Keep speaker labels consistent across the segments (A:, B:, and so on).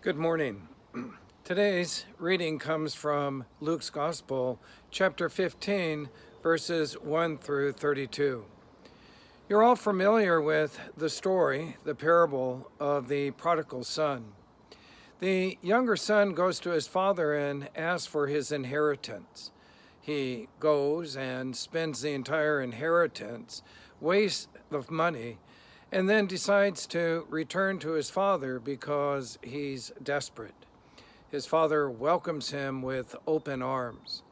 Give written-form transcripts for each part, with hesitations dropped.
A: Good morning. Today's reading comes from Luke's Gospel, chapter 15, verses 1 through 32. You're all familiar with the story, the parable of the prodigal son. The younger son goes to his father and asks for his inheritance. He goes and spends the entire inheritance, wastes the money, and then decides to return to his father because he's desperate. His father welcomes him with open arms.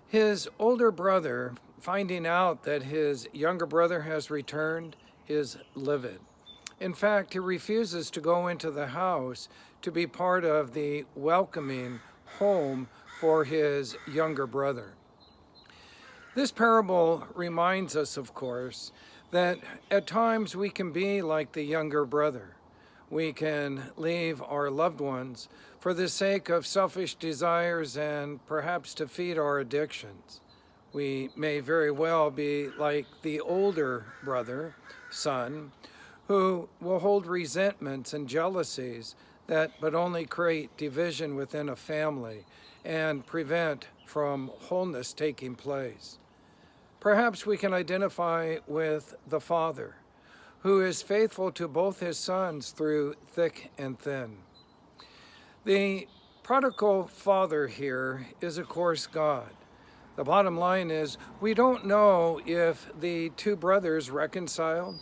A: His older brother, finding out that his younger brother has returned, is livid. In fact, he refuses to go into the house to be part of the welcoming home for his younger brother. This parable reminds us, of course, that at times we can be like the younger brother. We can leave our loved ones for the sake of selfish desires and perhaps to feed our addictions. We may very well be like the older brother, son, who will hold resentments and jealousies that but only create division within a family and prevent from wholeness taking place. Perhaps we can identify with the father, who is faithful to both his sons through thick and thin. The prodigal father here is, of course, God. The bottom line is we don't know if the two brothers reconciled,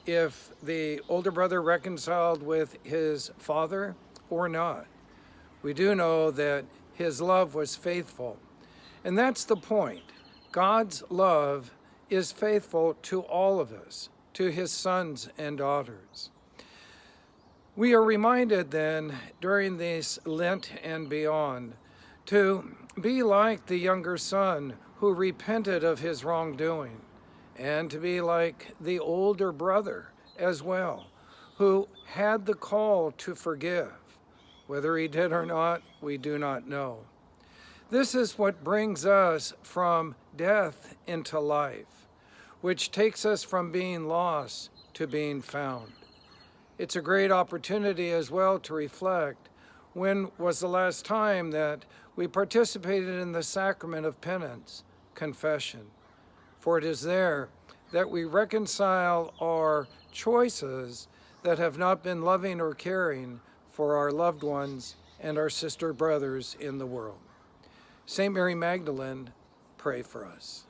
A: if the older brother reconciled with his father or not. We do know that his love was faithful. And that's the point. God's love is faithful to all of us, to his sons and daughters. We are reminded then during this Lent and beyond to be like the younger son who repented of his wrongdoing, and to be like the older brother as well, who had the call to forgive. Whether he did or not, we do not know. This is what brings us from death into life, which takes us from being lost to being found. It's a great opportunity as well to reflect when was the last time that we participated in the sacrament of penance, confession. For it is there that we reconcile our choices that have not been loving or caring for our loved ones and our sister brothers in the world. St. Mary Magdalene, pray for us.